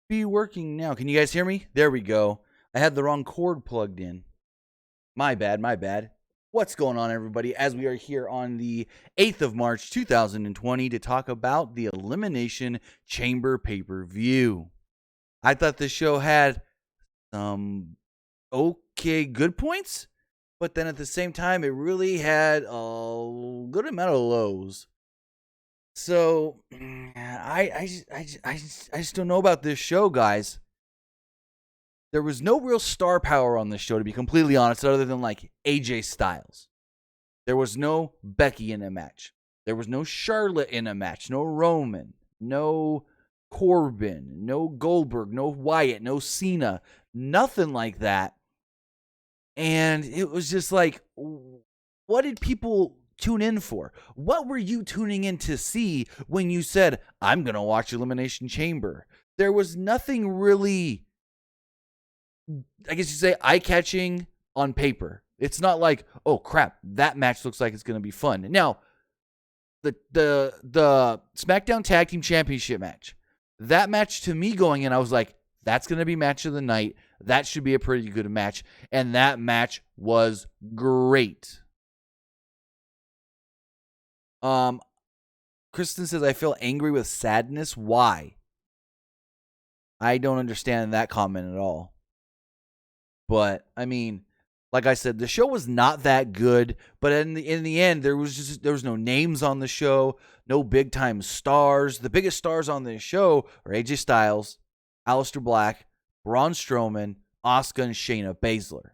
be working now. Can you guys hear me? There we go. I had the wrong cord plugged in. My bad. What's going on, everybody? As we are here on the 8th of March, 2020 to talk about the Elimination Chamber pay-per-view. I thought this show had some good points, but then at the same time, it really had a good amount of lows. So, I just don't know about this show, guys. There was no real star power on this show, to be completely honest, other than like AJ Styles. There was no Becky in a match. There was no Charlotte in a match. No Roman. No Corbin. No Goldberg. No Wyatt. No Cena. Nothing like that. And it was just like, what did people tune in for? What were you tuning in to see when you said, I'm going to watch Elimination Chamber? There was nothing really, I guess you say, eye-catching on paper. It's not like, oh crap, that match looks like it's going to be fun. Now, the SmackDown Tag Team Championship match, that match to me going in, I was like, that's going to be match of the night. That should be a pretty good match. And that match was great. Kristen says, I feel angry with sadness. Why? I don't understand that comment at all. But, I mean, like I said, the show was not that good. But in the end, there was no names on the show. No big-time stars. The biggest stars on this show are AJ Styles, Aleister Black, Braun Strowman, Asuka, and Shayna Baszler.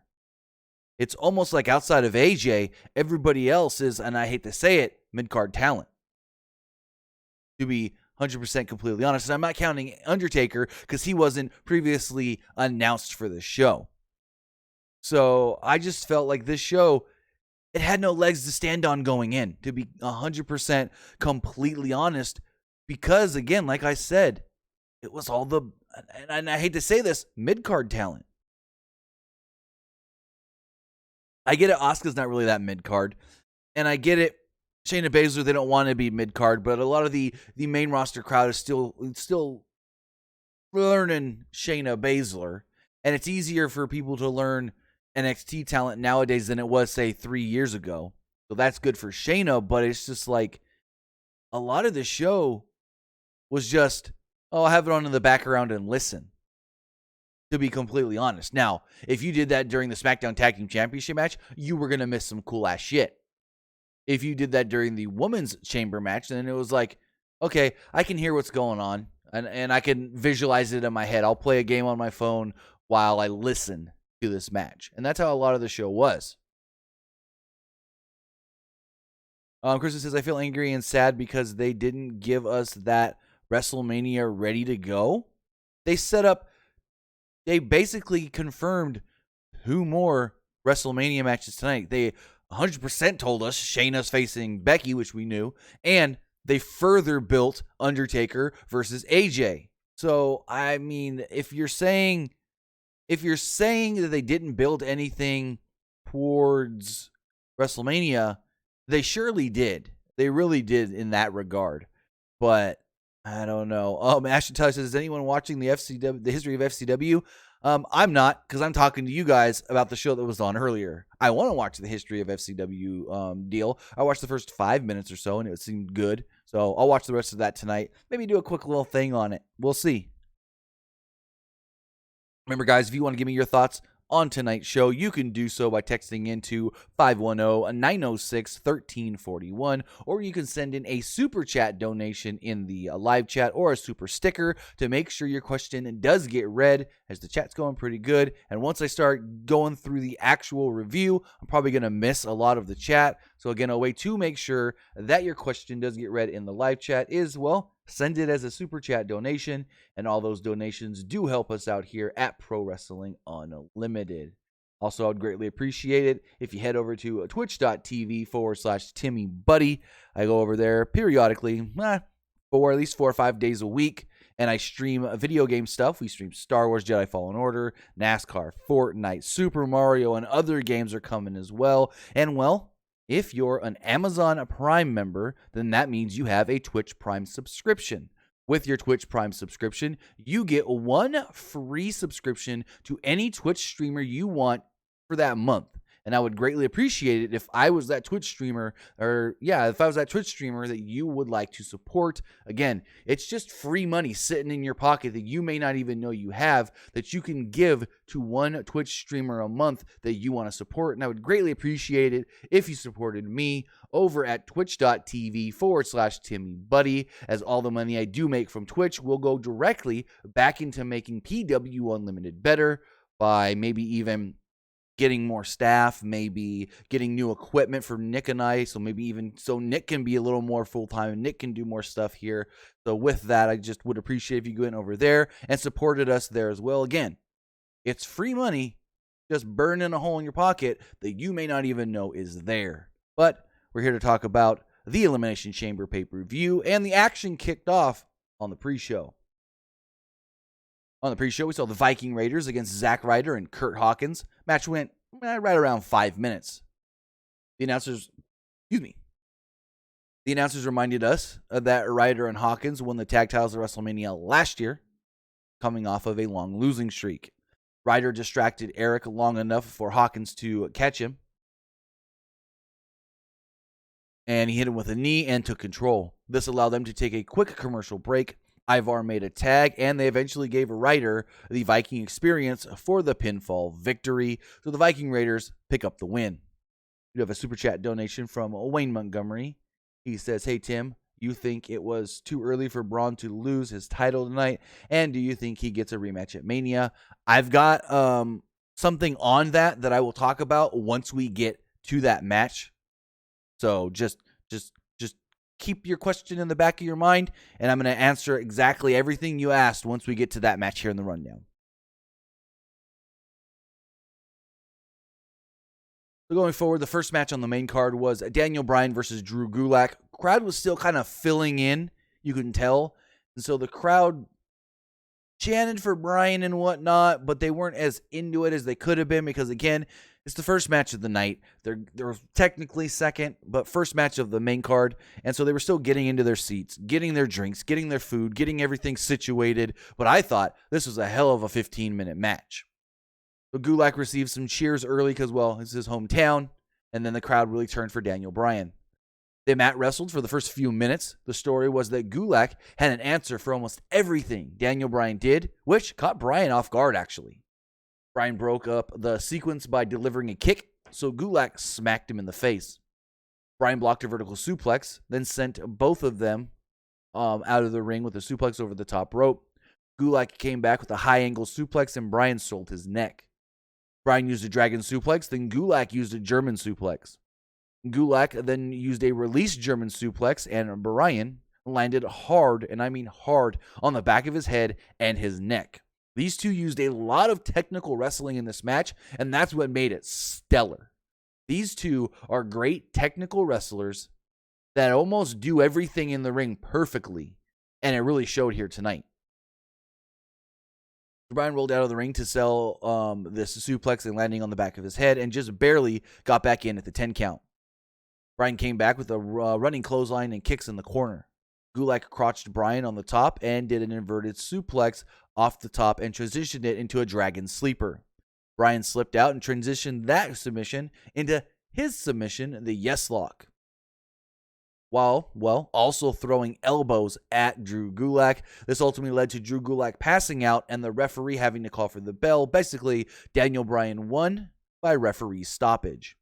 It's almost like outside of AJ, everybody else is, and I hate to say it, mid-card talent. To be 100% completely honest, and I'm not counting Undertaker because he wasn't previously announced for the show. So I just felt like this show, it had no legs to stand on going in, to be 100% completely honest, because again, like I said, it was all the, and I hate to say this, mid-card talent. I get it, Asuka's not really that mid-card, and I get it, Shayna Baszler, they don't want to be mid-card, but a lot of the main roster crowd is still learning Shayna Baszler, and it's easier for people to learn NXT talent nowadays than it was, say, 3 years ago. So that's good for Shayna, but it's just like a lot of the show was just, I'll have it on in the background and listen, to be completely honest. Now, if you did that during the SmackDown Tag Team Championship match, you were going to miss some cool-ass shit. If you did that during the Women's Chamber match, then it was like, okay, I can hear what's going on, and I can visualize it in my head. I'll play a game on my phone while I listen to this match. And that's how a lot of the show was. Kristen says, I feel angry and sad because they didn't give us that WrestleMania ready to go. They basically confirmed 2 more WrestleMania matches tonight. They 100% told us Shayna's facing Becky, which we knew, and they further built Undertaker versus AJ. So, I mean, if you're saying that they didn't build anything towards WrestleMania, they surely did. They really did in that regard. But I don't know. Ashton Tyler says, is anyone watching the history of FCW? I'm not, because I'm talking to you guys about the show that was on earlier. I want to watch the history of FCW deal. I watched the first 5 minutes or so, and it seemed good. So I'll watch the rest of that tonight. Maybe do a quick little thing on it. We'll see. Remember, guys, if you want to give me your thoughts on tonight's show, you can do so by texting into 510-906-1341, or you can send in a super chat donation in the live chat or a super sticker to make sure your question does get read, as the chat's going pretty good. And once I start going through the actual review, I'm probably going to miss a lot of the chat. So again, a way to make sure that your question does get read in the live chat is, well, send it as a super chat donation, and all those donations do help us out here at Pro Wrestling Unlimited. Also, I would greatly appreciate it if you head over to twitch.tv/TimmyBuddy. I go over there periodically, for at least 4 or 5 days a week, and I stream video game stuff. We stream Star Wars Jedi Fallen Order, NASCAR, Fortnite, Super Mario, and other games are coming as well. And, well, if you're an Amazon Prime member, then that means you have a Twitch Prime subscription. With your Twitch Prime subscription, you get 1 free subscription to any Twitch streamer you want for that month. And I would greatly appreciate it if I was that Twitch streamer, if I was that Twitch streamer that you would like to support. Again, it's just free money sitting in your pocket that you may not even know you have, that you can give to 1 Twitch streamer a month that you want to support. And I would greatly appreciate it if you supported me over at twitch.tv/TimmyBuddy, as all the money I do make from Twitch will go directly back into making PW Unlimited better by maybe even getting more staff, maybe getting new equipment for Nick and I, so maybe even so Nick can be a little more full-time and Nick can do more stuff here. So with that, I just would appreciate if you went over there and supported us there as well. Again, it's free money, just burning a hole in your pocket that you may not even know is there. But we're here to talk about the Elimination Chamber pay-per-view, and the action kicked off on the pre-show. On the pre-show, we saw the Viking Raiders against Zack Ryder and Kurt Hawkins. Match went right around 5 minutes. The announcers reminded us that Ryder and Hawkins won the tag titles at WrestleMania last year, coming off of a long losing streak. Ryder distracted Eric long enough for Hawkins to catch him, and he hit him with a knee and took control. This allowed them to take a quick commercial break. Ivar made a tag, and they eventually gave Ryder the Viking experience for the pinfall victory. So the Viking Raiders pick up the win. We have a super chat donation from Wayne Montgomery. He says, "Hey Tim, you think it was too early for Braun to lose his title tonight? And do you think he gets a rematch at Mania?" I've got something on that I will talk about once we get to that match. So just keep your question in the back of your mind, and I'm going to answer exactly everything you asked once we get to that match here in the rundown. So going forward, the first match on the main card was Daniel Bryan versus Drew Gulak. Crowd was still kind of filling in, you can tell. And so the crowd chanted for Bryan and whatnot, but they weren't as into it as they could have been because, again, it's the first match of the night. They're technically second, but first match of the main card. And so they were still getting into their seats, getting their drinks, getting their food, getting everything situated. But I thought this was a hell of a 15-minute match. So Gulak received some cheers early because, well, it's his hometown. And then the crowd really turned for Daniel Bryan. They mat wrestled for the first few minutes. The story was that Gulak had an answer for almost everything Daniel Bryan did, which caught Bryan off guard, actually. Bryan broke up the sequence by delivering a kick, so Gulak smacked him in the face. Bryan blocked a vertical suplex, then sent both of them out of the ring with a suplex over the top rope. Gulak came back with a high-angle suplex, and Bryan sold his neck. Bryan used a dragon suplex, then Gulak used a German suplex. Gulak then used a release German suplex, and Bryan landed hard, and I mean hard, on the back of his head and his neck. These two used a lot of technical wrestling in this match, and that's what made it stellar. These two are great technical wrestlers that almost do everything in the ring perfectly, and it really showed here tonight. Bryan rolled out of the ring to sell this suplex and landing on the back of his head, and just barely got back in at the 10 count. Bryan came back with a running clothesline and kicks in the corner. Gulak crouched Bryan on the top and did an inverted suplex off the top and transitioned it into a dragon sleeper. Bryan slipped out and transitioned that submission into his submission, the yes lock, while also throwing elbows at Drew Gulak. This ultimately led to Drew Gulak passing out and the referee having to call for the bell. Basically, Daniel Bryan won by referee stoppage.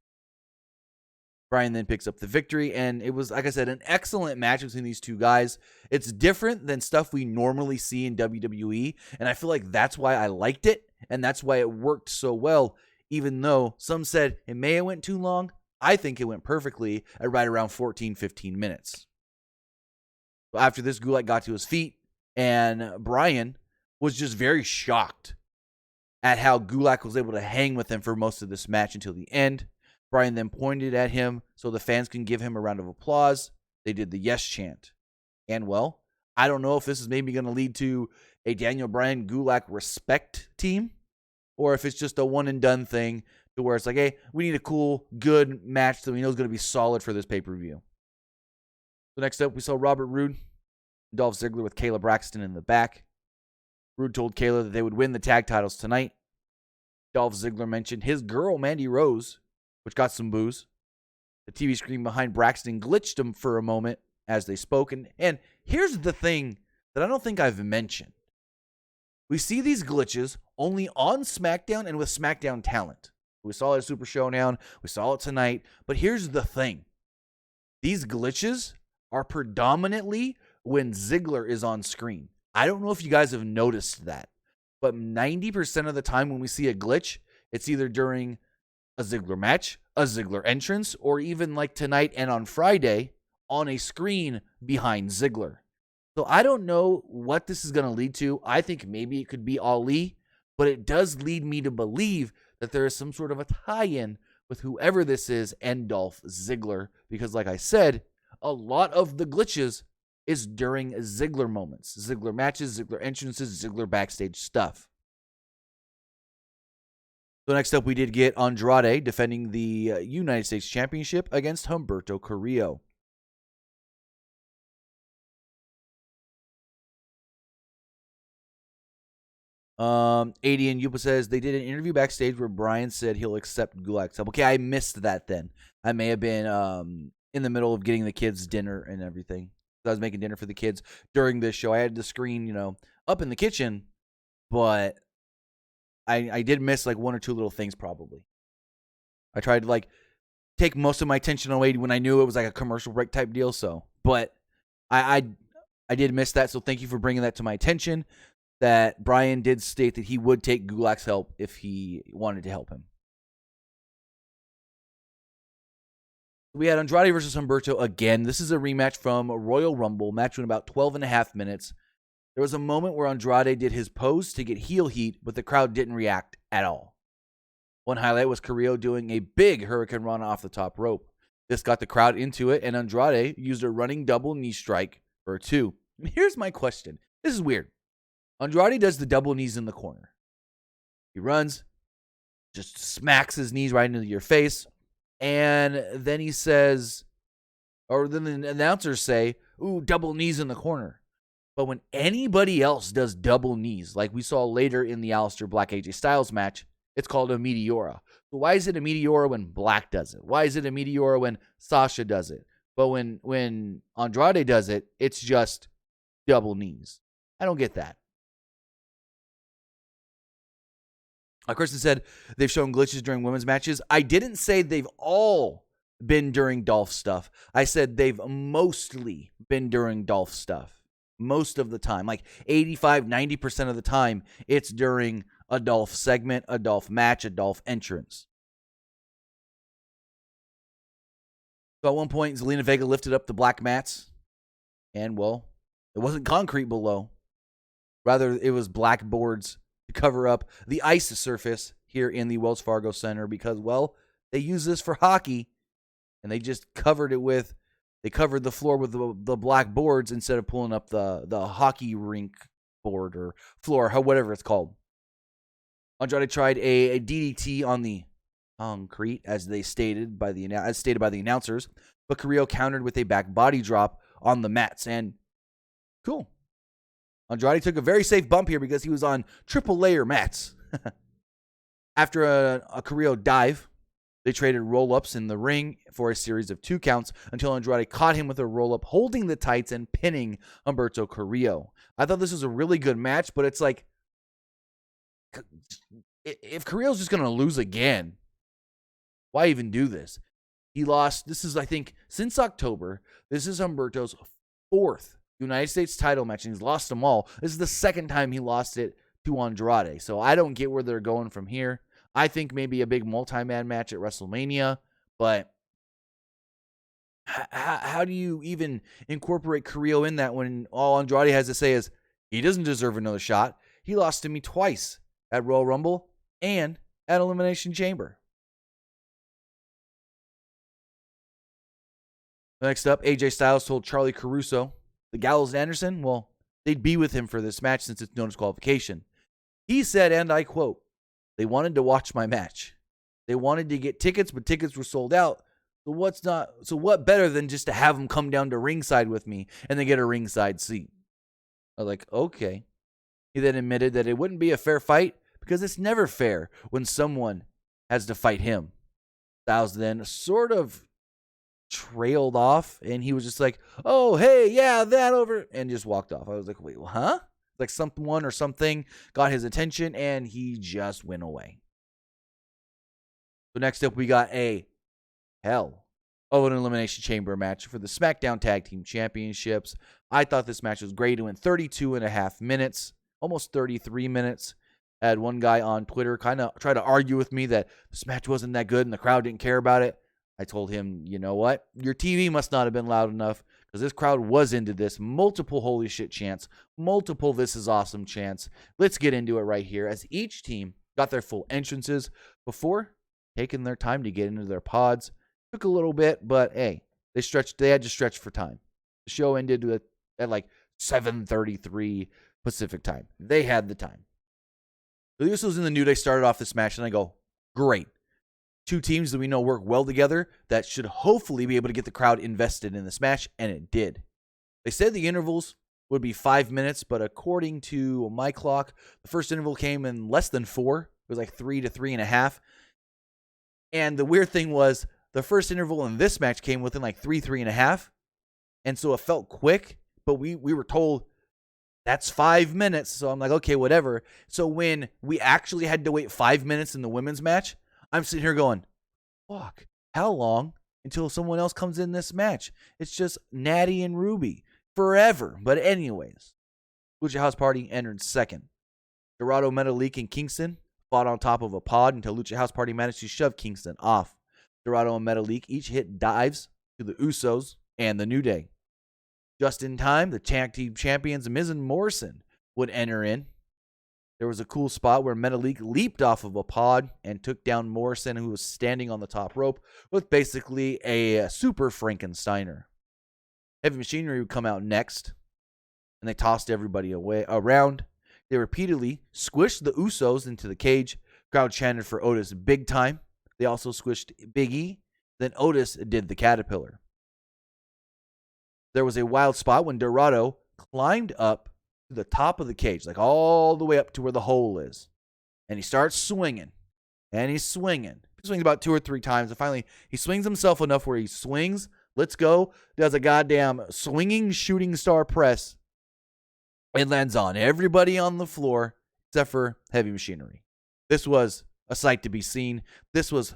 Bryan then picks up the victory, and it was, like I said, an excellent match between these two guys. It's different than stuff we normally see in WWE, and I feel like that's why I liked it, and that's why it worked so well, even though some said it may have went too long. I think it went perfectly at right around 14-15 minutes. After this, Gulak got to his feet, and Bryan was just very shocked at how Gulak was able to hang with him for most of this match until the end. Bryan then pointed at him so the fans can give him a round of applause. They did the yes chant. And, well, I don't know if this is maybe going to lead to a Daniel Bryan Gulak respect team, or if it's just a one-and-done thing to where it's like, hey, we need a cool, good match that we know is going to be solid for this pay-per-view. So next up, we saw Robert Roode Dolph Ziggler with Kayla Braxton in the back. Rude told Kayla that they would win the tag titles tonight. Dolph Ziggler mentioned his girl, Mandy Rose, which got some boos. The TV screen behind Braxton glitched him for a moment as they spoke. And here's the thing that I don't think I've mentioned. We see these glitches only on SmackDown and with SmackDown talent. We saw it at Super Showdown. We saw it tonight. But here's the thing. These glitches are predominantly when Ziggler is on screen. I don't know if you guys have noticed that, but 90% of the time when we see a glitch, it's either during a Ziggler match, a Ziggler entrance, or even like tonight and on Friday on a screen behind Ziggler. So I don't know what this is going to lead to. I think maybe it could be Ali, but it does lead me to believe that there is some sort of a tie-in with whoever this is and Dolph Ziggler, because like I said, a lot of the glitches is during Ziggler moments, Ziggler matches, Ziggler entrances, Ziggler backstage stuff. So next up, we did get Andrade defending the United States Championship against Humberto Carrillo. Adian Yupa says they did an interview backstage where Bryan said he'll accept Gulak's help. Okay, I missed that then. I may have been in the middle of getting the kids dinner and everything. I was making dinner for the kids during this show. I had the screen, up in the kitchen, but I did miss like one or two little things probably. I tried to like take most of my attention away when I knew it was like a commercial break type deal. So, but I did miss that. So thank you for bringing that to my attention. That Bryan did state that he would take Gulak's help if he wanted to help him. We had Andrade versus Humberto again. This is a rematch from a Royal Rumble. Match went about 12 and a half minutes. There was a moment where Andrade did his pose to get heel heat, but the crowd didn't react at all. One highlight was Carrillo doing a big Hurricane Rana off the top rope. This got the crowd into it, and Andrade used a running double knee strike for a 2. Here's my question. This is weird. Andrade does the double knees in the corner. He runs, just smacks his knees right into your face, and then he says, or then the announcers say, ooh, double knees in the corner. But when anybody else does double knees, like we saw later in the Aleister Black AJ Styles match, it's called a Meteora. So why is it a Meteora when Black does it? Why is it a Meteora when Sasha does it? But when Andrade does it, it's just double knees. I don't get that. Kristen said they've shown glitches during women's matches. I didn't say they've all been during Dolph stuff. I said they've mostly been during Dolph stuff. Most of the time, like 85, 90% of the time, it's during a Dolph segment, a Dolph match, a Dolph entrance. So at one point, Zelina Vega lifted up the black mats, and, well, it wasn't concrete below. Rather, it was black boards to cover up the ice surface here in the Wells Fargo Center because, well, they use this for hockey, and they just covered the floor with the black boards instead of pulling up the hockey rink board or floor, whatever it's called. Andrade tried a DDT on the concrete, as stated by the announcers, but Carrillo countered with a back body drop on the mats, and cool. Andrade took a very safe bump here because he was on triple layer mats. After a Carrillo dive, they traded roll-ups in the ring for a series of 2 counts until Andrade caught him with a roll-up, holding the tights and pinning Humberto Carrillo. I thought this was a really good match, but it's like, if Carrillo's just going to lose again, why even do this? He lost, this is, I think, since October, this is Humberto's 4th United States title match, and he's lost them all. This is the 2nd time he lost it to Andrade, so I don't get where they're going from here. I think maybe a big multi-man match at WrestleMania, but how do you even incorporate Carrillo in that when all Andrade has to say is, he doesn't deserve another shot. He lost to me twice at Royal Rumble and at Elimination Chamber. Next up, AJ Styles told Charlie Caruso, the Gallows and Anderson, well, they'd be with him for this match since it's no disqualification. He said, and I quote, they wanted to watch my match. They wanted to get tickets, but tickets were sold out. So what better than just to have them come down to ringside with me and then get a ringside seat? I was like, okay. He then admitted that it wouldn't be a fair fight because it's never fair when someone has to fight him. Styles then sort of trailed off, and he was just like, oh, hey, yeah, that over, and just walked off. I was like, wait, huh? Like someone or something got his attention, and he just went away. So next up, we got a hell of an Elimination Chamber match for the SmackDown Tag Team Championships. I thought this match was great. It went 32.5 minutes, almost 33 minutes. I had one guy on Twitter kind of try to argue with me that this match wasn't that good and the crowd didn't care about it. I told him, you know what? Your TV must not have been loud enough because this crowd was into this. Multiple holy shit chants, multiple this is awesome chants. Let's get into it right here as each team got their full entrances before taking their time to get into their pods. Took a little bit, but hey, they had to stretch for time. The show ended at like 7:33 Pacific time. They had the time. The Usos and the New Day started off this match, and I go, great. Two teams that we know work well together that should hopefully be able to get the crowd invested in this match, and it did. They said the intervals would be 5 minutes, but according to my clock, the first interval came in less than 4. It was like 3 to 3.5. And the weird thing was, the first interval in this match came within like 3.5. And so it felt quick, but we were told that's 5 minutes. So I'm like, okay, whatever. So when we actually had to wait 5 minutes in the women's match, I'm sitting here going, fuck, how long until someone else comes in this match? It's just Natty and Ruby forever. But anyways, Lucha House Party entered second. Dorado, Metalik, and Kingston fought on top of a pod until Lucha House Party managed to shove Kingston off. Dorado and Metalik each hit dives to the Usos and the New Day. Just in time, the tag team champions Miz and Morrison would enter in. There was a cool spot where Metalik leaped off of a pod and took down Morrison, who was standing on the top rope with basically a super Frankensteiner. Heavy Machinery would come out next, and they tossed everybody around. They repeatedly squished the Usos into the cage. Crowd chanted for Otis big time. They also squished Big E. Then Otis did the Caterpillar. There was a wild spot when Dorado climbed up to the top of the cage, like all the way up to where the hole is. And he starts swinging. And he's swinging. He swings about 2 or 3 times. And finally, he swings himself enough where he swings, lets go, does a goddamn swinging shooting star press. It lands on everybody on the floor except for Heavy Machinery. This was a sight to be seen. This was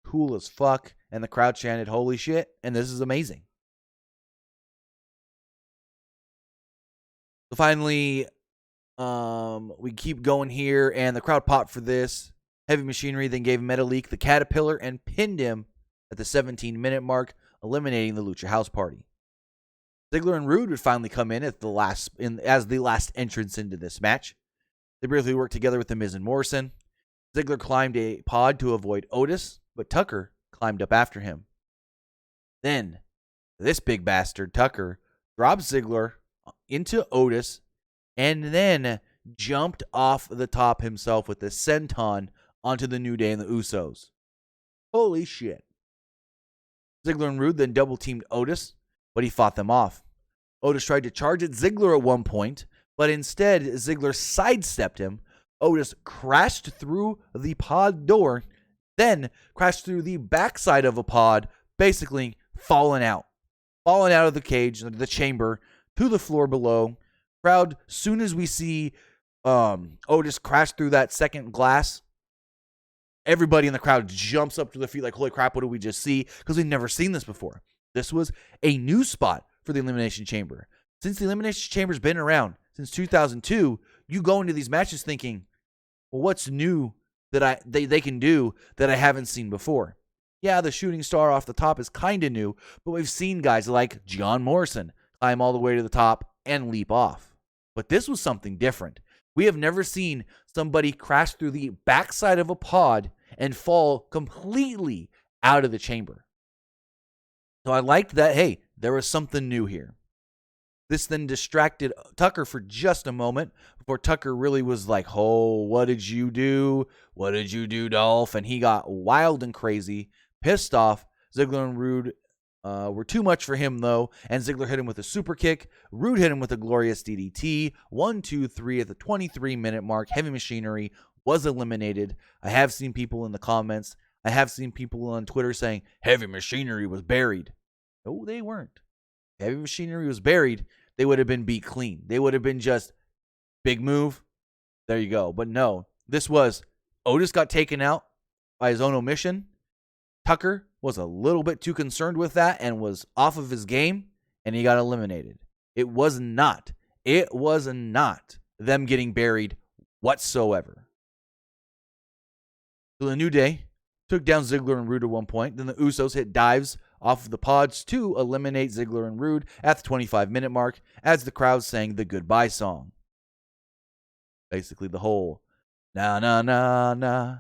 cool as fuck. And the crowd chanted, holy shit. And this is amazing. So finally, we keep going here, and the crowd popped for this. Heavy Machinery then gave Metalik the Caterpillar and pinned him at the 17-minute mark, eliminating the Lucha House Party. Ziggler and Rude would finally come in as the last entrance into this match. They briefly worked together with The Miz and Morrison. Ziggler climbed a pod to avoid Otis, but Tucker climbed up after him. Then, this big bastard, Tucker, dropped Ziggler into Otis, and then jumped off the top himself with the senton onto the New Day and the Usos. Holy shit. Ziggler and Rude then double-teamed Otis, but he fought them off. Otis tried to charge at Ziggler at one point, but instead Ziggler sidestepped him. Otis crashed through the pod door, then crashed through the backside of a pod, basically falling out of the cage, the chamber, to the floor below. Crowd, soon as we see Otis crash through that second glass, everybody in the crowd jumps up to their feet like, holy crap, what did we just see? Because we've never seen this before. This was a new spot for the Elimination Chamber. Since the Elimination Chamber's been around since 2002, you go into these matches thinking, well, what's new that they can do that I haven't seen before? Yeah, the shooting star off the top is kind of new, but we've seen guys like John Morrison climb all the way to the top and leap off. But this was something different. We have never seen somebody crash through the backside of a pod and fall completely out of the chamber. So I liked that, hey, there was something new here. This then distracted Tucker for just a moment before Tucker really was like, oh, what did you do? What did you do, Dolph? And he got wild and crazy, pissed off. Ziggler and Rude were too much for him, though, and Ziggler hit him with a super kick. Rude hit him with a glorious DDT. 1, 2, 3 at the 23-minute mark. Heavy Machinery was eliminated. I have seen people in the comments. I have seen people on Twitter saying Heavy Machinery was buried. No, they weren't. If Heavy Machinery was buried, they would have been beat clean. They would have been just big move. There you go. But no, this was Otis got taken out by his own omission. Tucker was a little bit too concerned with that and was off of his game, and he got eliminated. It was not them getting buried whatsoever. So the New Day took down Ziggler and Rude at one point. Then the Usos hit dives off of the pods to eliminate Ziggler and Rude at the 25-minute mark as the crowd sang the goodbye song. Basically the whole na na na na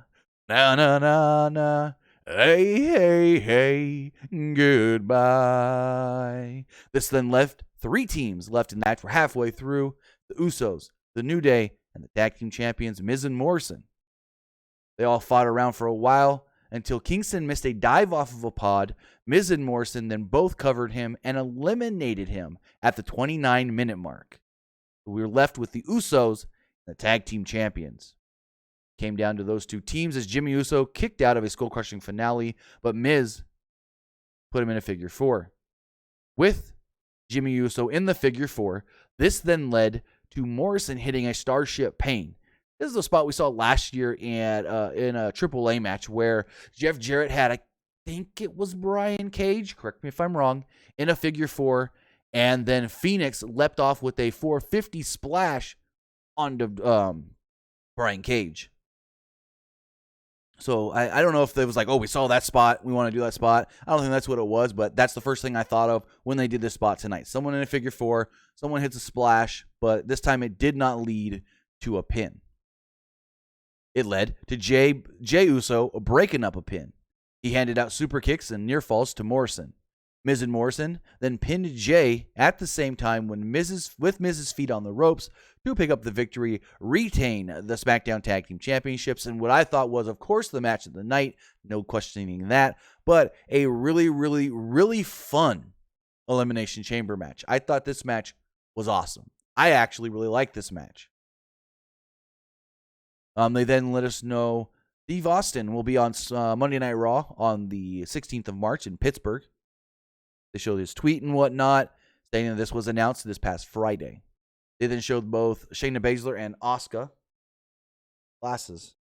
na na na na hey hey hey goodbye. This then left 3 teams left in the match. We're halfway through. The Usos, the New Day, and the tag team champions Miz and Morrison. They all fought around for a while until Kingston missed a dive off of a pod. Miz and Morrison then both covered him and eliminated him at the 29-minute mark. We were left with the Usos, the tag team champions. Came down to those 2 teams as Jimmy Uso kicked out of a skull-crushing finale, but Miz put him in a figure 4. With Jimmy Uso in the figure 4, this then led to Morrison hitting a Starship Pain. This is the spot we saw last year in a AAA match where Jeff Jarrett had, I think it was Bryan Cage, correct me if I'm wrong, in a figure 4, and then Phoenix leapt off with a 450 splash onto Bryan Cage. So I don't know if it was like, oh, we saw that spot, we want to do that spot. I don't think that's what it was, but that's the first thing I thought of when they did this spot tonight. Someone in a figure 4, someone hits a splash, but this time it did not lead to a pin. It led to Jey Uso breaking up a pin. He handed out super kicks and near falls to Morrison. Miz and Morrison then pinned Jey at the same time with Miz's feet on the ropes to pick up the victory, retain the SmackDown Tag Team Championships, and what I thought was, of course, the match of the night, no questioning that, but a really, really, really fun Elimination Chamber match. I thought this match was awesome. I actually really liked this match. They then let us know Steve Austin will be on Monday Night Raw on the 16th of March in Pittsburgh. They showed his tweet and whatnot, stating that this was announced this past Friday. They then showed both Shayna Baszler and Asuka. Glasses.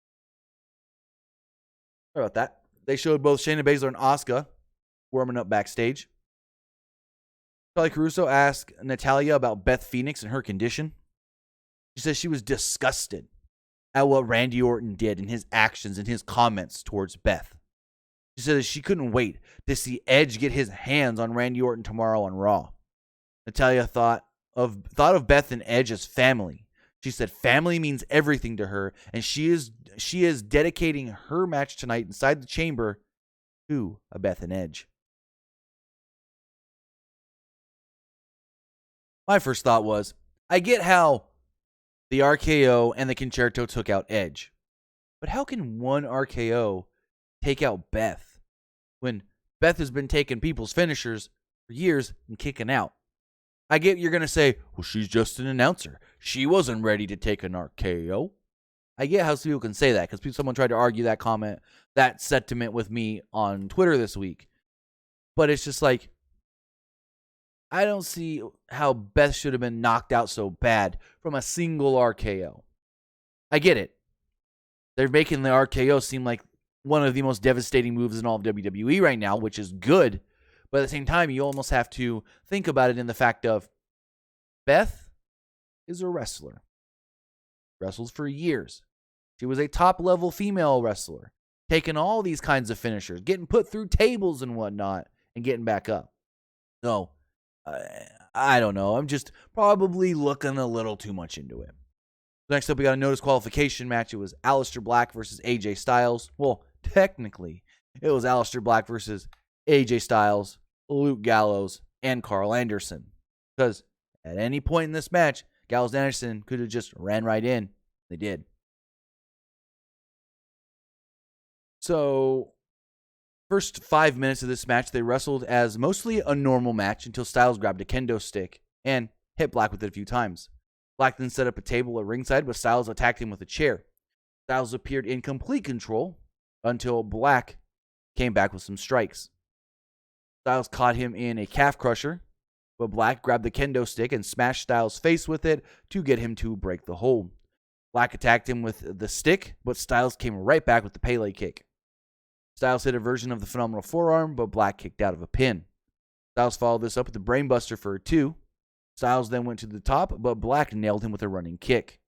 Sorry about that. They showed both Shayna Baszler and Asuka warming up backstage. Charlie Caruso asked Natalya about Beth Phoenix and her condition. She says she was disgusted at what Randy Orton did in his actions and his comments towards Beth. She said that she couldn't wait to see Edge get his hands on Randy Orton tomorrow on Raw. Natalya thought of Beth and Edge as family. She said family means everything to her, and she is dedicating her match tonight inside the chamber to a Beth and Edge. My first thought was, I get how the RKO and the Concerto took out Edge, but how can one RKO take out Beth when Beth has been taking people's finishers for years and kicking out? I get you're going to say, well, she's just an announcer. She wasn't ready to take an RKO. I get how people can say that because someone tried to argue that comment, that sentiment with me on Twitter this week. But it's just like, I don't see how Beth should have been knocked out so bad from a single RKO. I get it. They're making the RKO seem like one of the most devastating moves in all of WWE right now, which is good. But at the same time, you almost have to think about it in the fact of Beth is a wrestler. Wrestles for years. She was a top-level female wrestler, taking all these kinds of finishers, getting put through tables and whatnot, and getting back up. So, I don't know. I'm just probably looking a little too much into it. Next up, we got a no disqualification match. It was Aleister Black versus AJ Styles. Well, technically, it was Aleister Black versus AJ Styles, Luke Gallows, and Carl Anderson. Because at any point in this match, Gallows and Anderson could have just ran right in. They did. So, First 5 minutes of this match, they wrestled as mostly a normal match until Styles grabbed a kendo stick and hit Black with it a few times. Black then set up a table at ringside, but Styles attacked him with a chair. Styles appeared in complete control until Black came back with some strikes. Styles caught him in a calf crusher, but Black grabbed the kendo stick and smashed Styles' face with it to get him to break the hold. Black attacked him with the stick, but Styles came right back with the Pele kick. Styles hit a version of the phenomenal forearm, but Black kicked out of a pin. Styles followed this up with the brainbuster for a 2. Styles then went to the top, but Black nailed him with a running kick.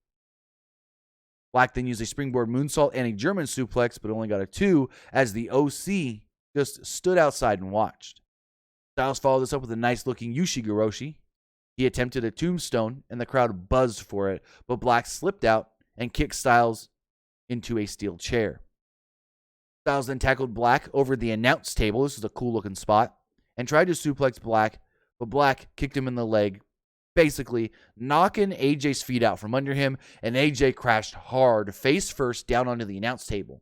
Black then used a springboard moonsault and a German suplex, but only got a 2 as the OC just stood outside and watched. Styles followed this up with a nice-looking Ushigoroshi. He attempted a tombstone, and the crowd buzzed for it, but Black slipped out and kicked Styles into a steel chair. Styles then tackled Black over the announce table. This is a cool-looking spot. And tried to suplex Black, but Black kicked him in the leg, basically knocking AJ's feet out from under him, and AJ crashed hard, face first, down onto the announce table.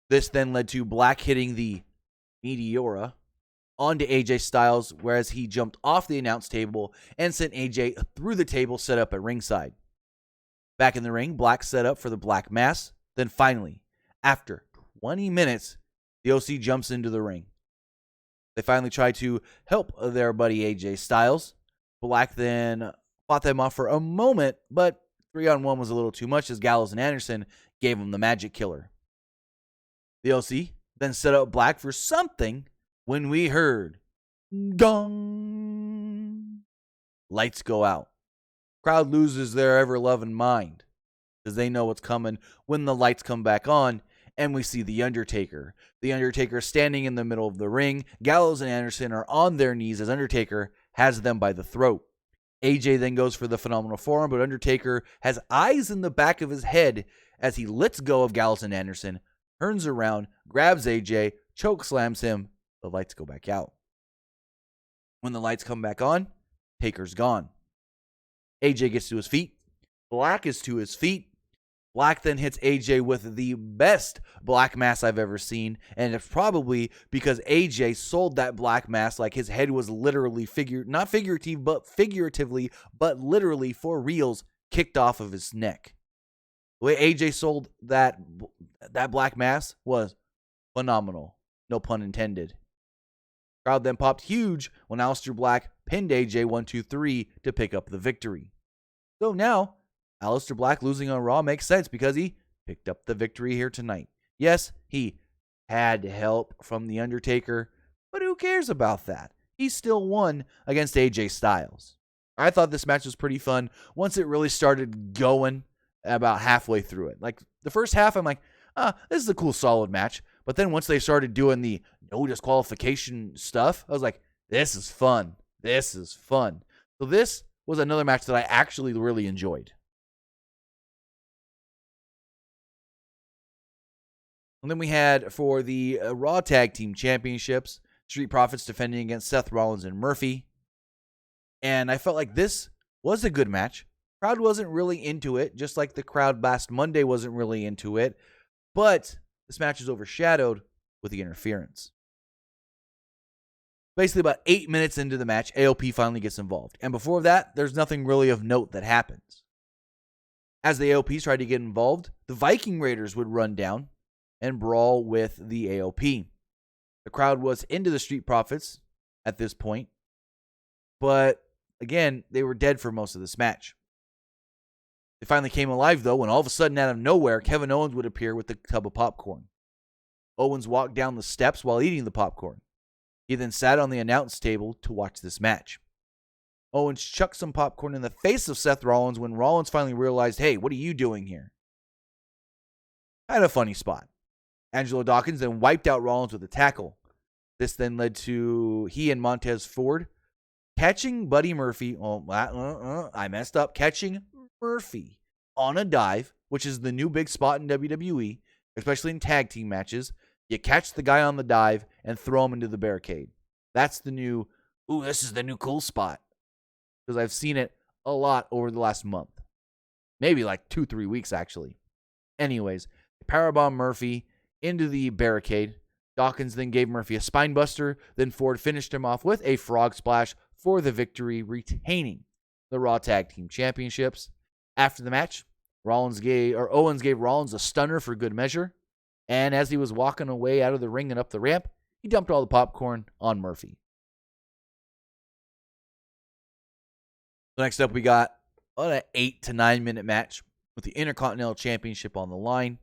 This then led to Black hitting the Meteora onto AJ Styles, whereas he jumped off the announce table and sent AJ through the table set up at ringside. Back in the ring, Black set up for the Black Mass. Then finally, after 20 minutes, the OC jumps into the ring. They finally try to help their buddy AJ Styles. Black then fought them off for a moment, but 3-on-1 was a little too much as Gallows and Anderson gave him the magic killer. The OC then set up Black for something when we heard gong. Lights go out. Crowd loses their ever-loving mind because they know what's coming when the lights come back on, and we see The Undertaker. The Undertaker standing in the middle of the ring. Gallows and Anderson are on their knees as Undertaker has them by the throat. AJ then goes for the phenomenal forearm, but Undertaker has eyes in the back of his head as he lets go of Gallows and Anderson, turns around, grabs AJ, choke slams him. The lights go back out. When the lights come back on, Taker's gone. AJ gets to his feet. Black is to his feet. Black then hits AJ with the best Black Mass I've ever seen, and it's probably because AJ sold that Black Mass like his head was literally not figuratively, but literally for reals, kicked off of his neck. The way AJ sold that Black Mass was phenomenal. No pun intended. Crowd then popped huge when Aleister Black pinned AJ 1-2-3 to pick up the victory. So now, Aleister Black losing on Raw makes sense because he picked up the victory here tonight. Yes, he had help from The Undertaker, but who cares about that? He still won against AJ Styles. I thought this match was pretty fun once it really started going about halfway through it. Like the first half, I'm like, this is a cool, solid match. But then once they started doing the no disqualification stuff, I was like, this is fun. This is fun. So this was another match that I actually really enjoyed. And then we had for the Raw Tag Team Championships, Street Profits defending against Seth Rollins and Murphy. And I felt like this was a good match. Crowd wasn't really into it, just like the crowd last Monday wasn't really into it. But this match is overshadowed with the interference. Basically, about 8 minutes into the match, AOP finally gets involved. And before that, there's nothing really of note that happens. As the AOPs tried to get involved, the Viking Raiders would run down and brawl with the AOP. The crowd was into the Street Profits at this point. But again, they were dead for most of this match. They finally came alive, though, when all of a sudden, out of nowhere, Kevin Owens would appear with the tub of popcorn. Owens walked down the steps while eating the popcorn. He then sat on the announce table to watch this match. Owens chucked some popcorn in the face of Seth Rollins when Rollins finally realized, hey, what are you doing here? Kind of funny spot. Angelo Dawkins then wiped out Rollins with a tackle. This then led to he and Montez Ford catching Buddy Murphy. I messed up. Catching Murphy on a dive, which is the new big spot in WWE, especially in tag team matches. You catch the guy on the dive and throw him into the barricade. That's the new, this is the new cool spot. Because I've seen it a lot over the last month. Maybe like 2-3 weeks, actually. Anyways, powerbomb Murphy. into the barricade. Dawkins then gave Murphy a spine buster. Then Ford finished him off with a frog splash for the victory, retaining the Raw Tag Team Championships. After the match, Owens gave Rollins a stunner for good measure. And as he was walking away out of the ring and up the ramp, he dumped all the popcorn on Murphy. So next up, we got an 8 to 9 minute match with the Intercontinental Championship on the line.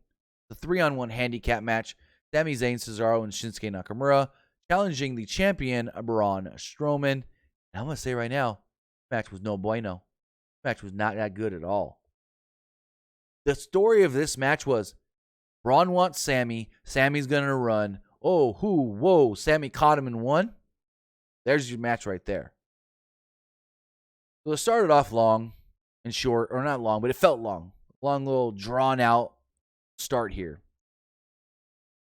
The 3-on-1 handicap match. Sami Zayn, Cesaro, and Shinsuke Nakamura challenging the champion, Braun Strowman. And I'm going to say right now, this match was no bueno. This match was not that good at all. The story of this match was Braun wants Sami. Sami's going to run. Oh, whoa, Sami caught him and won. There's your match right there. So it started off long and short, or not long, but it felt long. Long little drawn out start here.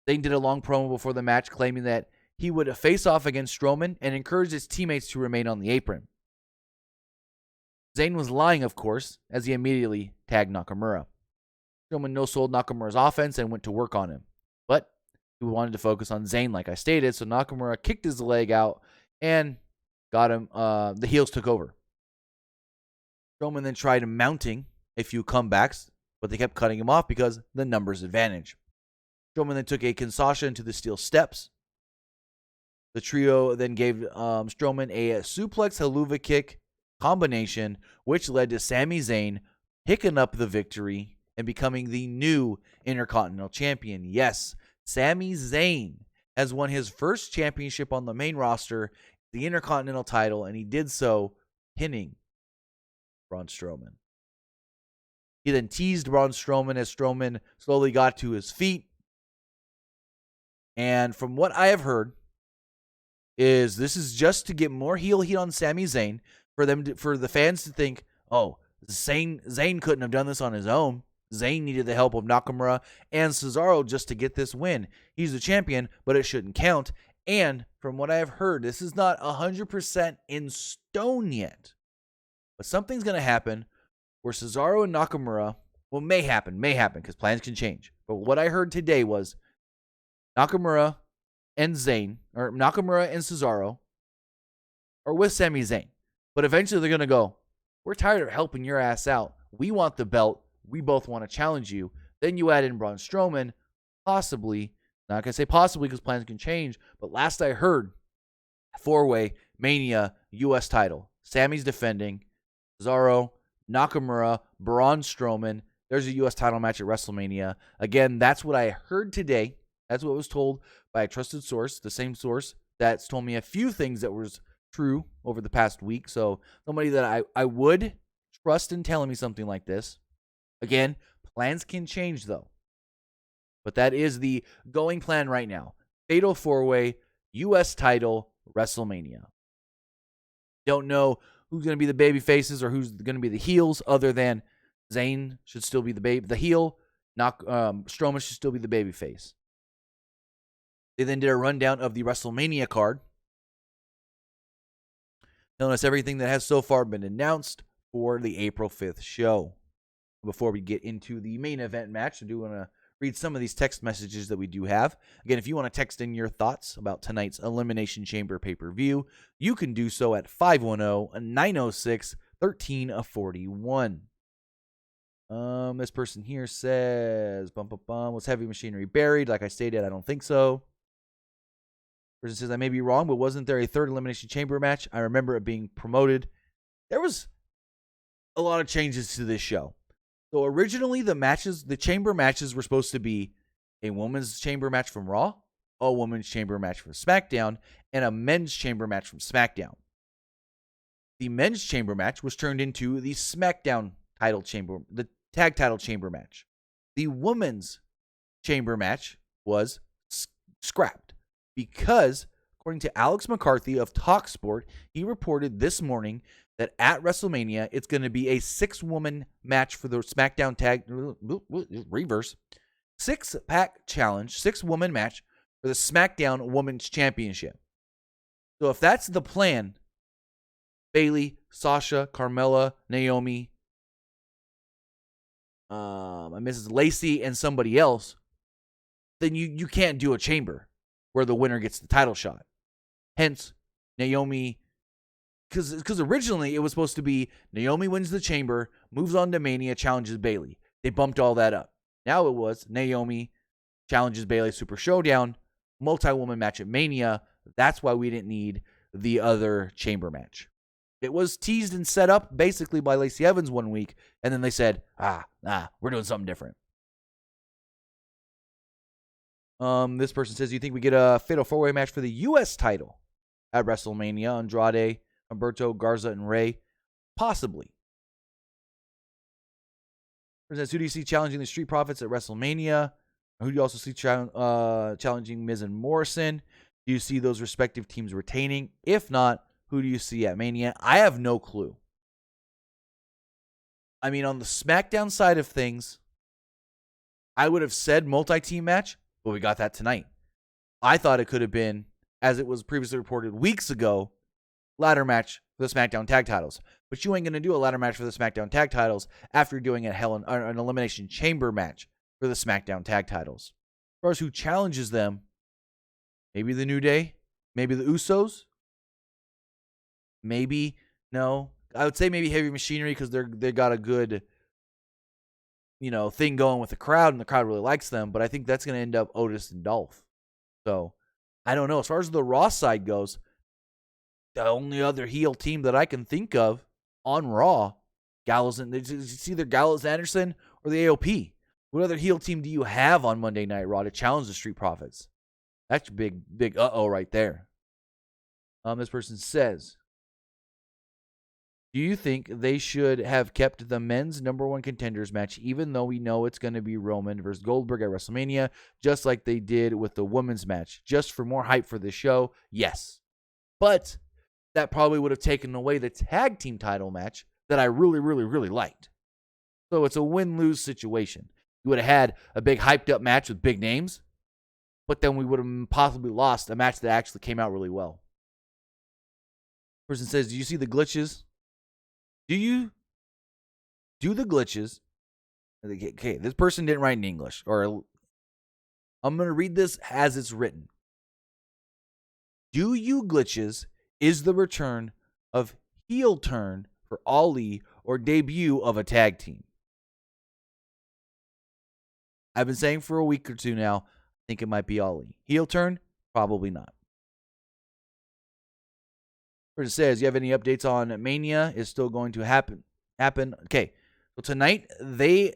Zayn did a long promo before the match claiming that he would face off against Strowman and encourage his teammates to remain on the apron. Zayn was lying, of course, as he immediately tagged Nakamura. Strowman no-sold Nakamura's offense and went to work on him. But he wanted to focus on Zayn, like I stated, so Nakamura kicked his leg out and got him. The heels took over. Strowman then tried mounting a few comebacks, but they kept cutting him off because the numbers advantage. Strowman then took a Kinshasa into the steel steps. The trio then gave Strowman a suplex haluva kick combination, which led to Sami Zayn picking up the victory and becoming the new Intercontinental Champion. Yes, Sami Zayn has won his first championship on the main roster, the Intercontinental title, and he did so pinning Braun Strowman. He then teased Braun Strowman as Strowman slowly got to his feet. And from what I have heard, is this is just to get more heel heat on Sami Zayn for the fans to think, oh, Zayn couldn't have done this on his own. Zayn needed the help of Nakamura and Cesaro just to get this win. He's the champion, but it shouldn't count. And from what I have heard, this is not 100% in stone yet. But something's going to happen where Cesaro and Nakamura, well, may happen, because plans can change. But what I heard today was Nakamura and Zayn, or Nakamura and Cesaro, are with Sami Zayn. But eventually they're going to go, we're tired of helping your ass out. We want the belt. We both want to challenge you. Then you add in Braun Strowman, possibly, not going to say possibly because plans can change, but last I heard, 4-way Mania U.S. title. Sami's defending, Cesaro, Nakamura, Braun Strowman. There's a U.S. title match at WrestleMania. Again, that's what I heard today. That's what was told by a trusted source, the same source that's told me a few things that was true over the past week. So somebody that I would trust in telling me something like this. Again, plans can change though. But that is the going plan right now. Fatal 4-way, U.S. title, WrestleMania. Don't know who's going to be the baby faces or who's going to be the heels, other than Zayn should still be the heel. Strowman should still be the baby face. They then did a rundown of the WrestleMania card, telling us everything that has so far been announced for the April 5th show. Before we get into the main event match, I do want to read some of these text messages that we do have. Again, if you want to text in your thoughts about tonight's Elimination Chamber pay-per-view, you can do so at 510-906-1341. This person here says, was Heavy Machinery buried? Like I stated, I don't think so. Person says, I may be wrong, but wasn't there a third Elimination Chamber match? I remember it being promoted. There was a lot of changes to this show. So originally the chamber matches were supposed to be a women's chamber match from Raw, a women's chamber match from SmackDown, and a men's chamber match from SmackDown. The men's chamber match was turned into the SmackDown title chamber, the tag title chamber match. The women's chamber match was scrapped because, according to Alex McCarthy of TalkSport, he reported this morning that at WrestleMania, it's going to be a 6-woman match for the SmackDown tag, reverse, 6-pack challenge, 6-woman match for the SmackDown Women's Championship. So if that's the plan, Bayley, Sasha, Carmella, Naomi, Mrs. Lacey, and somebody else then you can't do a chamber where the winner gets the title shot. Hence, Naomi, because originally it was supposed to be Naomi wins the chamber, moves on to Mania, challenges Bayley. They bumped all that up. Now it was Naomi challenges Bayley Super Showdown, multi-woman match at Mania. That's why we didn't need the other chamber match. It was teased and set up basically by Lacey Evans one week, and then they said, we're doing something different. This person says, you think we get a fatal four-way match for the U.S. title at WrestleMania? Andrade, Humberto, Garza, and Rey? Possibly. Says, who do you see challenging the Street Profits at WrestleMania? Who do you also see challenging Miz and Morrison? Do you see those respective teams retaining? If not, who do you see at Mania? I have no clue. I mean, on the SmackDown side of things, I would have said multi-team match, but we got that tonight. I thought it could have been, as it was previously reported weeks ago, ladder match for the SmackDown tag titles. But you ain't going to do a ladder match for the SmackDown tag titles after doing an Elimination Chamber match for the SmackDown tag titles. As far as who challenges them, maybe the New Day, maybe the Usos, maybe, no. I would say maybe Heavy Machinery because they got a good, thing going with the crowd, and the crowd really likes them. But I think that's going to end up Otis and Dolph. So, I don't know. As far as the Raw side goes, the only other heel team that I can think of on Raw, Gallows and it's either Gallows Anderson or the AOP. What other heel team do you have on Monday Night Raw to challenge the Street Profits? That's big uh-oh right there. This person says, do you think they should have kept the men's number one contenders match, even though we know it's going to be Roman versus Goldberg at WrestleMania, just like they did with the women's match, just for more hype for the show? Yes. But that probably would have taken away the tag team title match that I really, really, really liked. So it's a win-lose situation. You would have had a big hyped up match with big names, but then we would have possibly lost a match that actually came out really well. Person says, do you see the glitches? Do you do the glitches? Okay, this person didn't write in English, or I'm going to read this as it's written. Do you glitches is the return of heel turn for Ali or debut of a tag team? I've been saying for a week or two now, I think it might be Ali. Heel turn? Probably not. Person says, you have any updates on Mania? Is still going to happen? Okay, so tonight they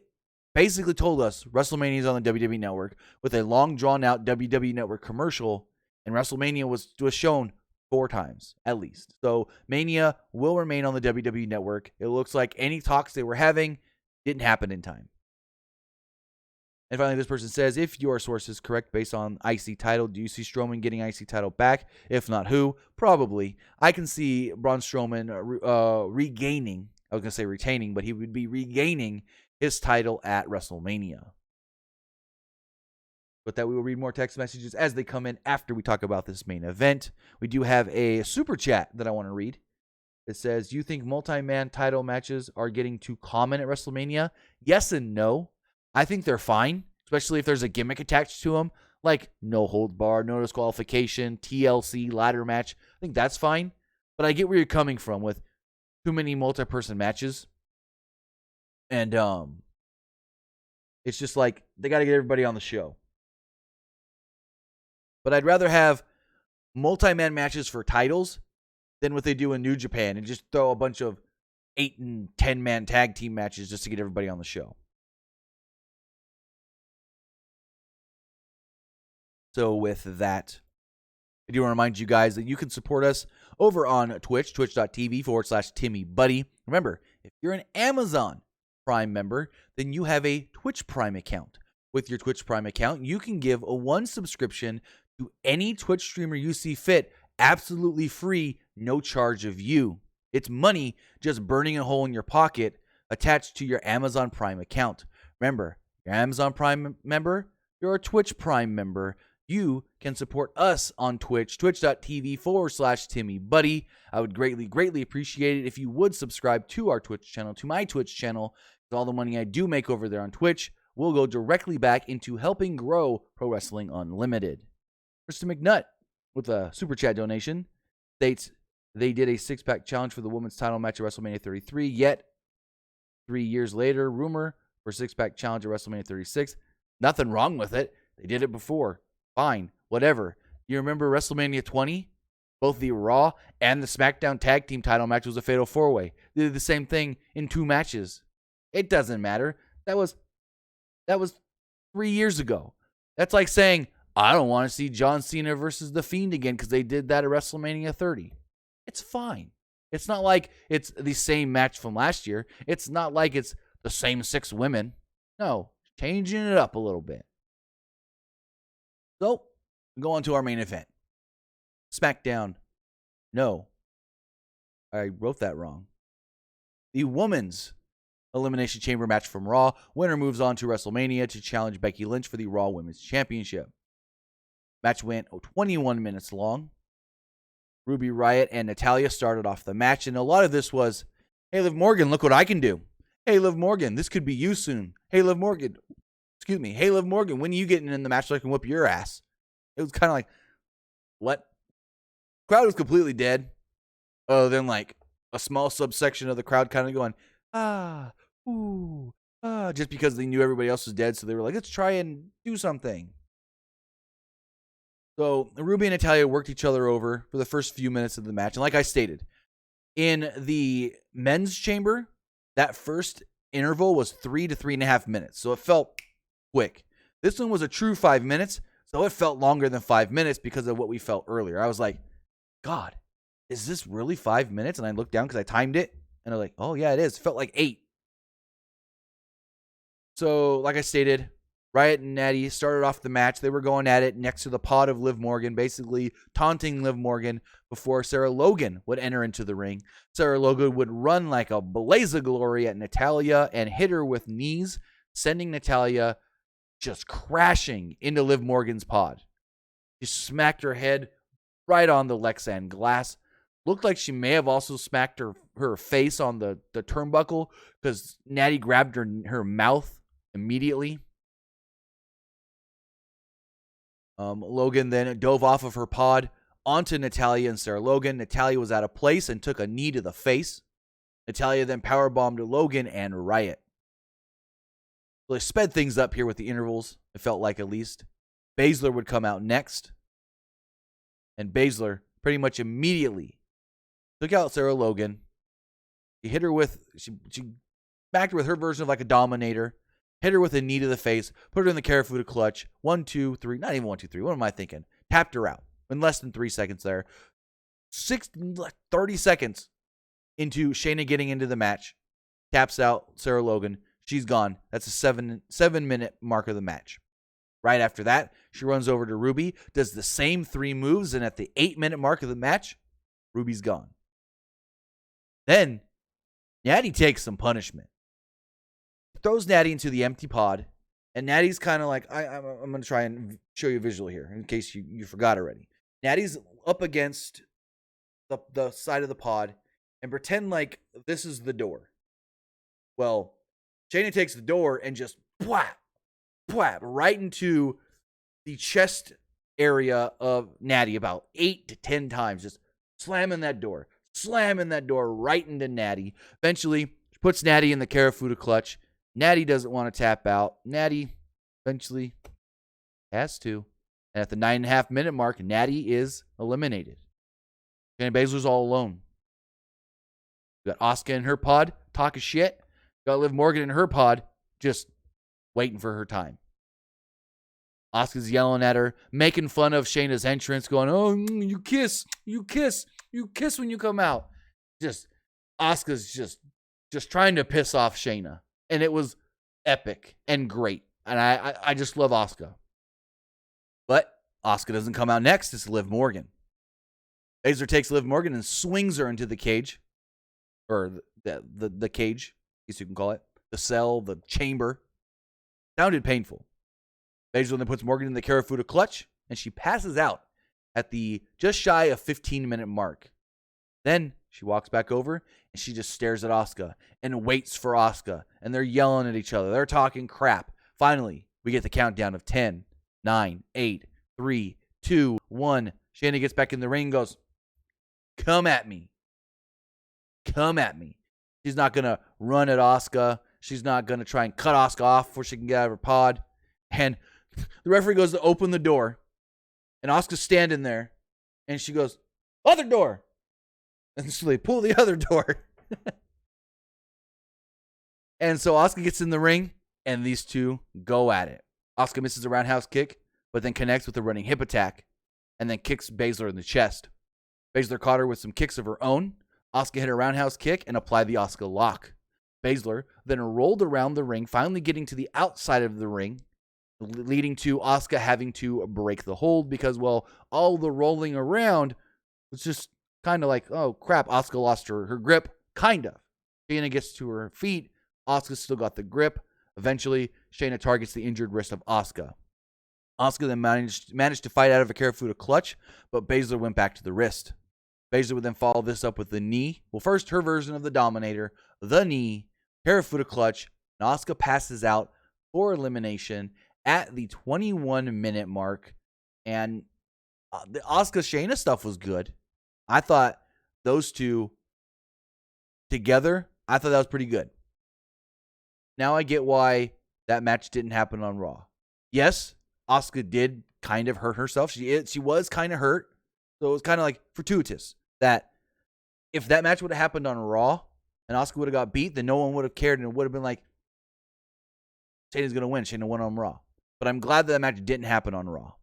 basically told us WrestleMania is on the WWE Network with a long drawn out WWE Network commercial, and WrestleMania was shown 4 times at least. So Mania will remain on the WWE Network. It looks like any talks they were having didn't happen in time. And finally, this person says, if your source is correct based on IC title, do you see Strowman getting IC title back? If not, who? Probably. I can see Braun Strowman regaining, I was going to say retaining, but he would be regaining his title at WrestleMania. But that we will read more text messages as they come in after we talk about this main event. We do have a super chat that I want to read. It says, do you think multi-man title matches are getting too common at WrestleMania? Yes and no. I think they're fine, especially if there's a gimmick attached to them, like no hold bar, no disqualification, TLC, ladder match. I think that's fine. But I get where you're coming from with too many multi-person matches. And it's just like they got to get everybody on the show. But I'd rather have multi-man matches for titles than what they do in New Japan and just throw a bunch of 8 and 10-man tag team matches just to get everybody on the show. So with that, I do want to remind you guys that you can support us over on Twitch, twitch.tv/TimmyBuddy. Remember, if you're an Amazon Prime member, then you have a Twitch Prime account. With your Twitch Prime account, you can give a 1 subscription to any Twitch streamer you see fit, absolutely free, no charge of you. It's money just burning a hole in your pocket attached to your Amazon Prime account. Remember, you're an Amazon Prime member, you're a Twitch Prime member. You can support us on Twitch, twitch.tv/TimmyBuddy. I would greatly, greatly appreciate it if you would subscribe to our Twitch channel, to my Twitch channel. All the money I do make over there on Twitch, will go directly back into helping grow Pro Wrestling Unlimited. Krista McNutt, with a Super Chat donation, states they did a six-pack challenge for the women's title match at WrestleMania 33, yet 3 years later, rumor for six-pack challenge at WrestleMania 36. Nothing wrong with it. They did it before. Fine. Whatever. You remember WrestleMania 20? Both the Raw and the SmackDown Tag Team title match was a Fatal 4-Way. They did the same thing in 2 matches. It doesn't matter. That was 3 years ago. That's like saying, I don't want to see John Cena versus The Fiend again because they did that at WrestleMania 30. It's fine. It's not like it's the same match from last year. It's not like it's the same 6 women. No, changing it up a little bit. So, go on to our main event. SmackDown. No. I wrote that wrong. The women's Elimination Chamber match from Raw. Winner moves on to WrestleMania to challenge Becky Lynch for the Raw Women's Championship. Match went 21 minutes long. Ruby Riott and Natalya started off the match, and a lot of this was, hey, Liv Morgan, look what I can do. Hey, Liv Morgan, this could be you soon. Hey, Liv Morgan, when are you getting in the match so I can whip your ass? It was kind of like, what? Crowd was completely dead. Other than like a small subsection of the crowd kind of going, just because they knew everybody else was dead. So they were like, let's try and do something. So Ruby and Natalya worked each other over for the first few minutes of the match. And like I stated, in the men's chamber, that first interval was 3 to 3.5 minutes. So it felt quick. This one was a true 5 minutes. So it felt longer than 5 minutes because of what we felt earlier. I was like, God, is this really 5 minutes? And I looked down because I timed it. And I was like, oh, yeah, it is. It felt like 8. So, like I stated, Riott and Natty started off the match. They were going at it next to the pod of Liv Morgan, basically taunting Liv Morgan before Sarah Logan would enter into the ring. Sarah Logan would run like a blaze of glory at Natalya and hit her with knees, sending Natalya just crashing into Liv Morgan's pod. She smacked her head right on the Lexan glass. Looked like she may have also smacked her face on the turnbuckle because Natty grabbed her mouth immediately. Logan then dove off of her pod onto Natalya and Sarah Logan. Natalya was out of place and took a knee to the face. Natalya then powerbombed Logan and Riott. So they sped things up here with the intervals, it felt like at least. Baszler would come out next. And Baszler pretty much immediately took out Sarah Logan. She backed her with her version of like a dominator. Hit her with a knee to the face. Put her in the Karafuda clutch. 1, 2, 3. Not even 1, 2, 3. What am I thinking? Tapped her out in less than 3 seconds there. 30 seconds into Shayna getting into the match. Taps out Sarah Logan. She's gone. That's a 7-minute mark of the match. Right after that, she runs over to Ruby, does the same 3 moves, and at the 8-minute mark of the match, Ruby's gone. Then, Natty takes some punishment. Throws Natty into the empty pod, and Natty's kind of like, I'm going to try and show you a visual here, in case you forgot already. Natty's up against the side of the pod, and pretend like this is the door. Well, Shayna takes the door and just whap right into the chest area of Natty about 8 to 10 times, just slamming that door right into Natty. Eventually, she puts Natty in the Karafuda clutch. Natty doesn't want to tap out. Natty eventually has to. And at the 9.5-minute mark, Natty is eliminated. Shayna Baszler's all alone. We got Asuka in her pod, talking shit. Got Liv Morgan in her pod, just waiting for her time. Asuka's yelling at her, making fun of Shayna's entrance, going, oh, you kiss when you come out. Asuka's just trying to piss off Shayna. And it was epic and great. And I just love Asuka. But Asuka doesn't come out next. It's Liv Morgan. Baszler takes Liv Morgan and swings her into the cage. Or the cage, I guess you can call it. The cell, the chamber. Sounded painful. Baszler then puts Morgan in the Karafuda clutch. And she passes out at the just shy of 15-minute mark. Then she walks back over and she just stares at Asuka and waits for Asuka. And they're yelling at each other. They're talking crap Finally, we get the countdown of 10, 9, 8, 3, 2, 1. Shayna gets back in the ring and goes, come at me. Come at me. She's not going to run at Asuka. She's not going to try and cut Asuka off before she can get out of her pod. And the referee goes to open the door. And Asuka's standing there. And she goes, other door. And so they pull the other door. And so Asuka gets in the ring. And these two go at it. Asuka misses a roundhouse kick. But then connects with a running hip attack. And then kicks Baszler in the chest. Baszler caught her with some kicks of her own. Asuka hit a roundhouse kick and applied the Asuka lock. Baszler then rolled around the ring, finally getting to the outside of the ring, leading to Asuka having to break the hold because, well, all the rolling around was just kind of like, oh, crap, Asuka lost her grip. Kind of. Shayna gets to her feet. Asuka still got the grip. Eventually, Shayna targets the injured wrist of Asuka. Asuka then managed to fight out of a Karafuda clutch, but Baszler went back to the wrist. Baszler would then follow this up with the knee. Well, first, her version of the Dominator, the knee, Karafuda clutch, and Asuka passes out for elimination at the 21-minute mark. And the Asuka-Shayna stuff was good. I thought those two together, I thought that was pretty good. Now I get why that match didn't happen on Raw. Yes, Asuka did kind of hurt herself. She was kind of hurt. So it was kind of like fortuitous that if that match would have happened on Raw and Asuka would have got beat, then no one would have cared and it would have been like, Shayna's going to win. Shayna won on Raw. But I'm glad that match didn't happen on Raw.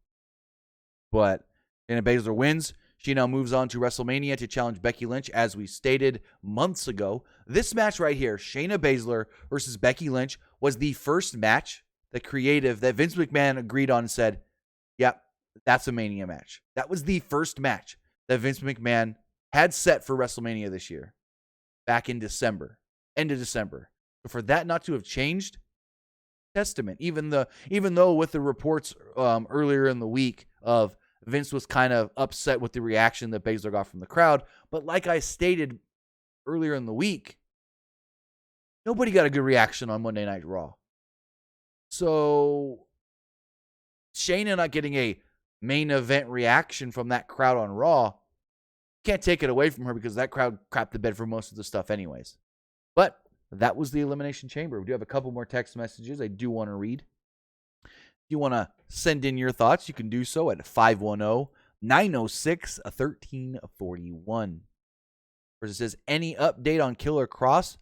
But Shayna Baszler wins. She now moves on to WrestleMania to challenge Becky Lynch, as we stated months ago. This match right here, Shayna Baszler versus Becky Lynch, was the first match that Vince McMahon agreed on and said, yeah, that's a Mania match. That was the first match that Vince McMahon had set for WrestleMania this year, back in December, end of December. So for that not to have changed, testament. Even though with the reports earlier in the week of Vince was kind of upset with the reaction that Baszler got from the crowd, but like I stated earlier in the week, nobody got a good reaction on Monday Night Raw. So Shayna not getting a main event reaction from that crowd on Raw, can't take it away from her because that crowd crapped the bed for most of the stuff anyways. But that was the Elimination Chamber. We do have a couple more text messages I do want to read. If you want to send in your thoughts, you can do so at 510-906-1341. First it says, any update on Killer Cross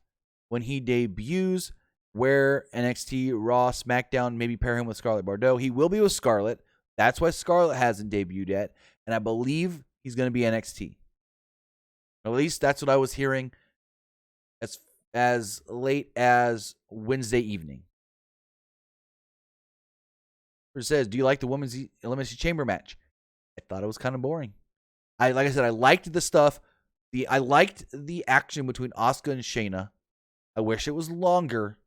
when he debuts? Where NXT, Raw, SmackDown, maybe pair him with Scarlett Bordeaux. He will be with Scarlett. That's why Scarlett hasn't debuted yet. And I believe he's going to be NXT. At least that's what I was hearing as late as Wednesday evening. It says, do you like the Women's Elimination Chamber match? I thought it was kind of boring. Like I said, I liked the stuff. I liked the action between Asuka and Shayna. I wish it was longer.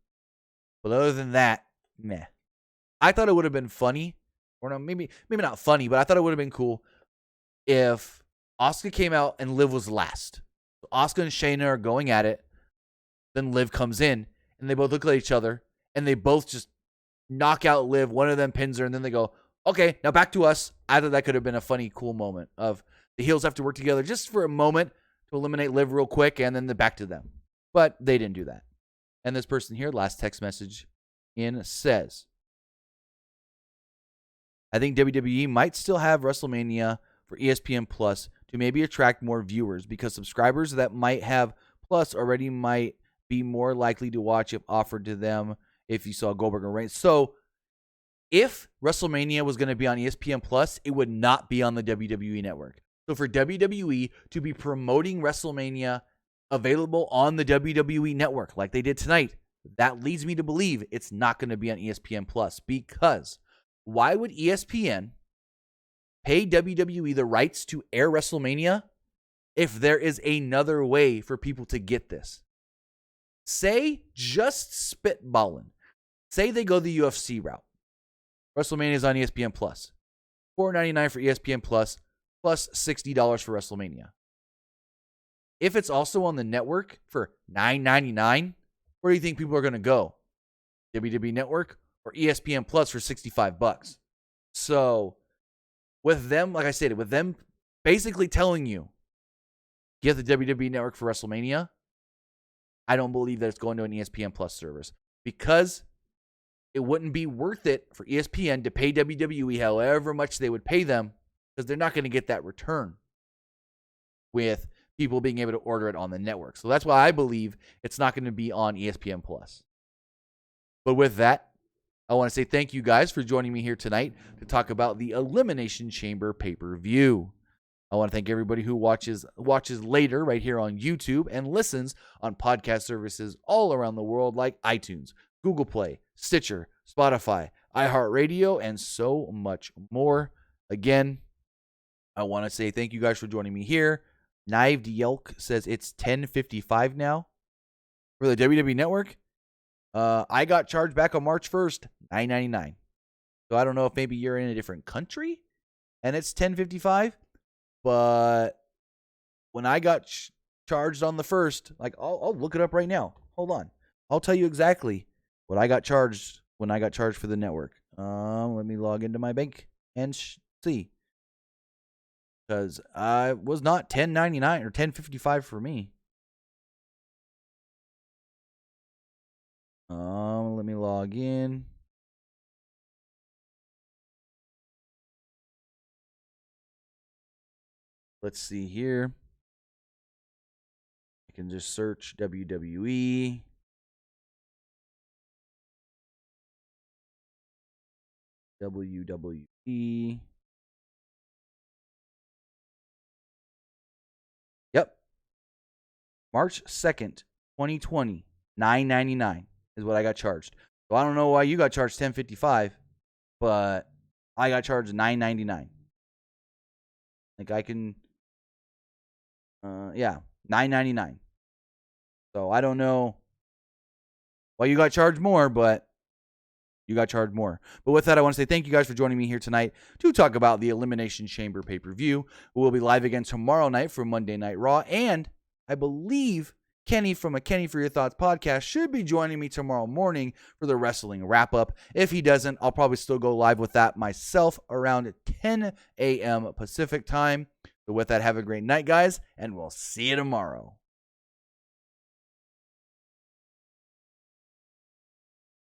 But other than that, meh. I thought it would have been funny. Or no, maybe not funny, but I thought it would have been cool if Asuka came out and Liv was last. So Asuka and Shayna are going at it. Then Liv comes in, and they both look at each other, and they both just knock out Liv. One of them pins her, and then they go, okay, now back to us. I thought that could have been a funny, cool moment of the heels have to work together just for a moment to eliminate Liv real quick, and then they're back to them. But they didn't do that. And this person here, last text message in, says, I think WWE might still have WrestleMania for ESPN Plus to maybe attract more viewers because subscribers that might have Plus already might be more likely to watch if offered to them if you saw Goldberg and Reigns. So if WrestleMania was going to be on ESPN Plus, it would not be on the WWE network. So for WWE to be promoting WrestleMania available on the WWE network like they did tonight, that leads me to believe it's not going to be on ESPN Plus, because why would ESPN pay WWE the rights to air WrestleMania if there is another way for people to get this? Say, just spitballing, say they go the UFC route. WrestleMania is on ESPN Plus. $4.99 for ESPN Plus, plus $60 for WrestleMania. If it's also on the network for $9.99, where do you think people are going to go? WWE Network or ESPN Plus for $65. So with them, like I said, with them basically telling you get the WWE Network for WrestleMania, I don't believe that it's going to an ESPN Plus service because it wouldn't be worth it for ESPN to pay WWE however much they would pay them because they're not going to get that return with people being able to order it on the network. So that's why I believe it's not going to be on ESPN Plus. But with that, I want to say thank you guys for joining me here tonight to talk about the Elimination Chamber pay-per-view. I want to thank everybody who watches later right here on YouTube and listens on podcast services all around the world like iTunes, Google Play, Stitcher, Spotify, iHeartRadio, and so much more. Again, I want to say thank you guys for joining me here. Knived Yelk says it's $10.55 now for the WWE Network. I got charged back on March 1st, $9.99. So I don't know if maybe you're in a different country and it's $10.55. But when I got charged on the 1st, like I'll look it up right now. Hold on. I'll tell you exactly what I got charged when I got charged for the network. Let me log into my bank and see. Because I was not $10.99 or $10.55 for me. Let me log in. Let's see here. I can just search WWE. WWE. Yep. March 2nd, 2020, $9.99 is what I got charged. So I don't know why you got charged $10.55, but I got charged $9.99. Like I can $9.99. So I don't know why you got charged more, but you got charged more. But with that, I want to say thank you guys for joining me here tonight to talk about the Elimination Chamber pay-per-view. We'll be live again tomorrow night for Monday Night Raw. And I believe Kenny from a Kenny for Your Thoughts podcast should be joining me tomorrow morning for the wrestling wrap-up. If he doesn't, I'll probably still go live with that myself around 10 a.m. Pacific time. So with that, have a great night, guys, and we'll see you tomorrow.